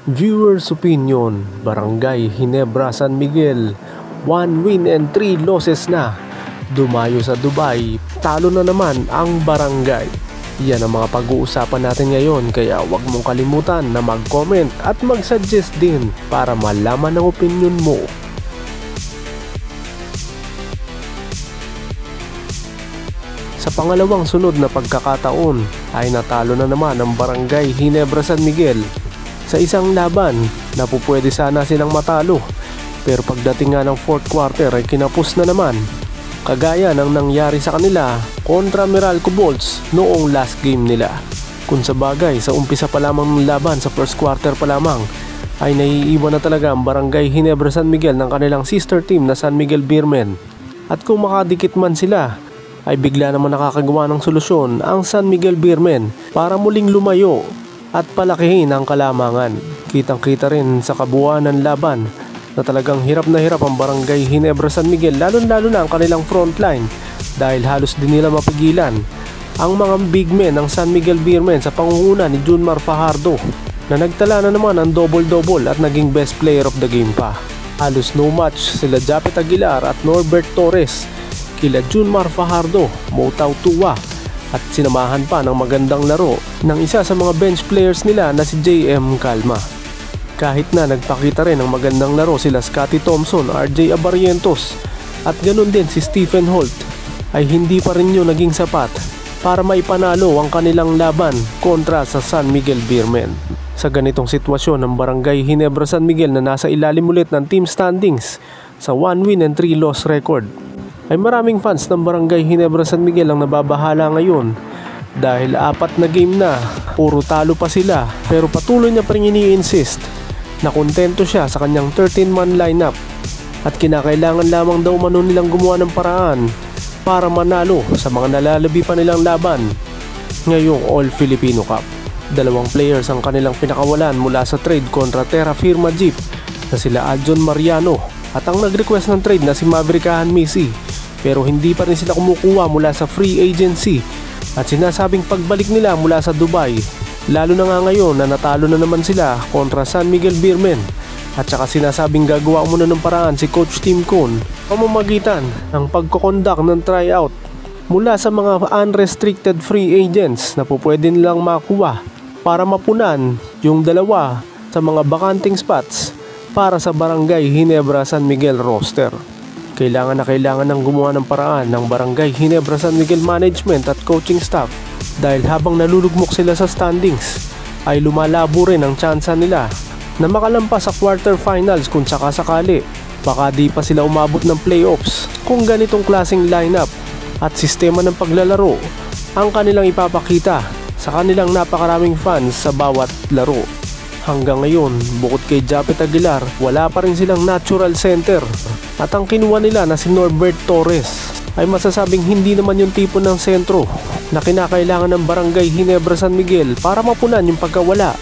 Viewers opinion, Barangay Ginebra San Miguel, 1 win and 3 losses na. Dumayo sa Dubai, talo na naman ang barangay. Yan ang mga pag-uusapan natin ngayon, kaya huwag mong kalimutan na mag-comment at mag-suggest din para malaman ang opinion mo. Sa pangalawang sunod na pagkakataon ay natalo na naman ang Barangay Ginebra San Miguel sa isang laban na pupwede sana silang matalo, pero pagdating nga ng fourth quarter ay kinapos na naman, kagaya ng nangyari sa kanila kontra Meralco Bolts noong last game nila. Kung sa bagay, sa umpisa pa lamang ng laban, sa first quarter pa lamang ay naiiwan na talaga ang Barangay Ginebra San Miguel ng kanilang sister team na San Miguel Beermen, at kung makadikit man sila ay bigla naman nakakagawa ng solusyon ang San Miguel Beermen para muling lumayo at palakihin ang kalamangan. Kitang-kita rin sa kabuuan ng laban na talagang hirap na hirap ang Barangay Ginebra San Miguel, lalo-lalo na ang kanilang frontline, dahil halos din nila mapigilan ang mga big men ng San Miguel Beermen sa pangunguna ni Junmar Fajardo, na nagtala na naman ang double-double at naging best player of the game pa. Halos no match sila Japet Aguilar at Norbert Torres kila Junmar Fajardo, Moutaw Tua, at sinamahan pa ng magandang laro ng isa sa mga bench players nila na si JM Calma. Kahit na nagpakita rin ng magandang laro sila Scotty Thompson, RJ Abarientos at ganun din si Stephen Holt, ay hindi pa rin yun naging sapat para maipanalo ang kanilang laban kontra sa San Miguel Beermen. Sa ganitong sitwasyon ng Barangay Ginebra San Miguel na nasa ilalim ulit ng team standings sa 1 win and 3 loss record, ay maraming fans ng Barangay Ginebra San Miguel ang nababahala ngayon dahil 4 na game na, puro talo pa sila, pero patuloy niya pa rin ini-insist na kontento siya sa kanyang 13-man lineup at kinakailangan lamang daw mano nilang gumawa ng paraan para manalo sa mga nalalabi pa nilang laban ngayong All Filipino Cup. 2 players ang kanilang pinakawalan mula sa trade kontra Terra Firma Jeep na sila Aljon Mariano, at ang nag-request ng trade na si Maverickahan Missy, pero hindi pa rin sila kumukuha mula sa free agency at sinasabing pagbalik nila mula sa Dubai, lalo na nga ngayon na natalo na naman sila kontra San Miguel Beermen, at saka sinasabing gagawa muna ng paraan si Coach Tim Cone pamamagitan ng pagkoconduct ng tryout mula sa mga unrestricted free agents na pupwede nilang makuha para mapunan yung 2 sa mga bakanting spots para sa Barangay Ginebra San Miguel roster. Kailangan ng gumawa ng paraan ng Barangay Ginebra San Miguel management at coaching staff, dahil habang nalulugmok sila sa standings ay lumalabo rin ang tsansa nila na makalampas sa quarterfinals kung sakasakali. Baka di pa sila umabot ng playoffs kung ganitong klaseng lineup at sistema ng paglalaro ang kanilang ipapakita sa kanilang napakaraming fans sa bawat laro. Hanggang ngayon, bukod kay Japet Aguilar, wala pa rin silang natural center, at ang kinuha nila na si Norbert Torres ay masasabing hindi naman yung tipo ng sentro na kinakailangan ng Barangay Ginebra San Miguel para mapunan yung pagkawala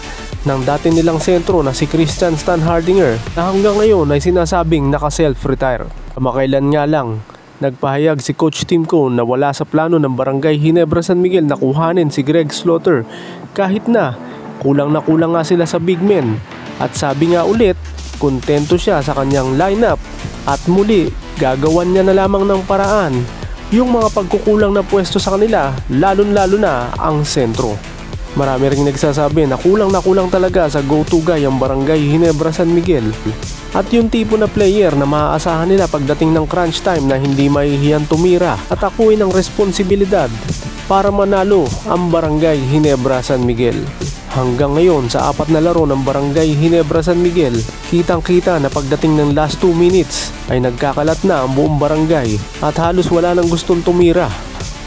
ng dati nilang sentro na si Christian Stan Hardinger, na hanggang ngayon ay sinasabing naka-self-retire. Kamakailan nga lang, nagpahayag si Coach Tim Cone na wala sa plano ng Barangay Ginebra San Miguel na kuhanin si Greg Slaughter, kahit na kulang nga sila sa big men, at sabi nga ulit, kontento siya sa kanyang lineup at muli gagawan niya na lamang ng paraan yung mga pagkukulang na pwesto sa kanila, lalo na ang sentro. Marami ring nagsasabi na kulang talaga sa go-to guy ang Barangay Ginebra San Miguel, at yung tipo na player na maaasahan nila pagdating ng crunch time na hindi mahihiyang tumira at akuin ang responsibilidad para manalo ang Barangay Ginebra San Miguel. Hanggang ngayon, sa 4 na laro ng Barangay Ginebra San Miguel, kitang-kita na pagdating ng last 2 minutes ay nagkakalat na ang buong barangay at halos wala nang gustong tumira.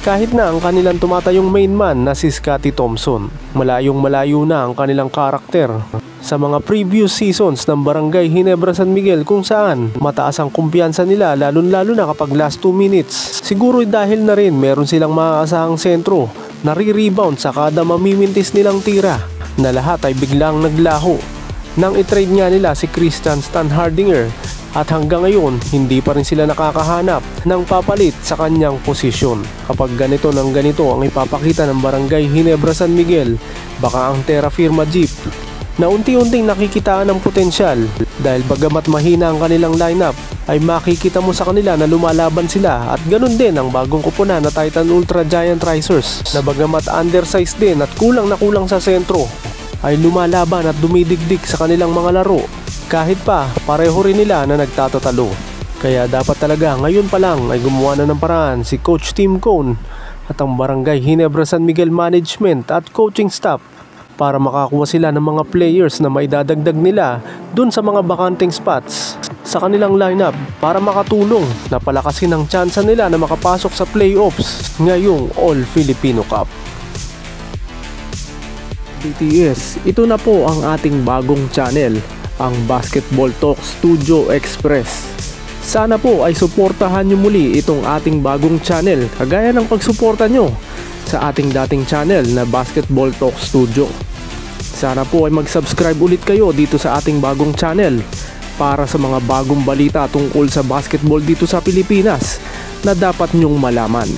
Kahit na ang kanilang tumatayong main man na si Scotty Thompson, malayong-malayo na ang kanilang karakter sa mga previous seasons ng Barangay Ginebra San Miguel, kung saan mataas ang kumpiyansa nila lalo na kapag last 2 minutes. Siguro dahil na rin meron silang maaasahang sentro na re-rebound sa kada mamimintis nilang tira, na lahat ay biglang naglaho nang itrade nga nila si Christian Stan Hardinger, at hanggang ngayon hindi pa rin sila nakakahanap ng papalit sa kanyang posisyon. Kapag ganito ang ipapakita ng Barangay Ginebra San Miguel, baka ang Terra Firma Jeep na unti-unting nakikitaan ng potensyal dahil bagamat mahina ang kanilang lineup ay makikita mo sa kanila na lumalaban sila, at ganun din ang bagong kupunan na Titan Ultra Giant Risers na bagamat undersized din at kulang na kulang sa sentro ay lumalaban at dumidigdig sa kanilang mga laro kahit pa pareho rin nila na nagtatatalo. Kaya dapat talaga ngayon pa lang ay gumawa na ng paraan si Coach Tim Cone at ang Barangay Ginebra San Miguel Management at coaching staff para makakuha sila ng mga players na maidadagdag nila dun sa mga bakanteng spots sa kanilang lineup para makatulong na palakasin ang tsansa nila na makapasok sa playoffs ngayong All Filipino Cup. BTS, ito na po ang ating bagong channel, ang Basketball Talk Studio Express. Sana po ay suportahan nyo muli itong ating bagong channel kagaya ng pagsuporta nyo sa ating dating channel na Basketball Talk Studio. Sana po ay mag-subscribe ulit kayo dito sa ating bagong channel para sa mga bagong balita tungkol sa basketball dito sa Pilipinas na dapat nyong malaman.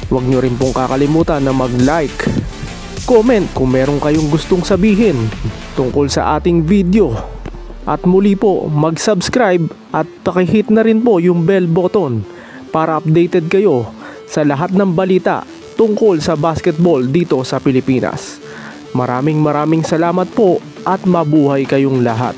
Huwag nyo rin pong kakalimutan na mag-like, comment kung meron kayong gustong sabihin tungkol sa ating video. At muli po, mag-subscribe at pakihit na rin po yung bell button para updated kayo sa lahat ng balita tungkol sa basketball dito sa Pilipinas. Maraming salamat po at mabuhay kayong lahat.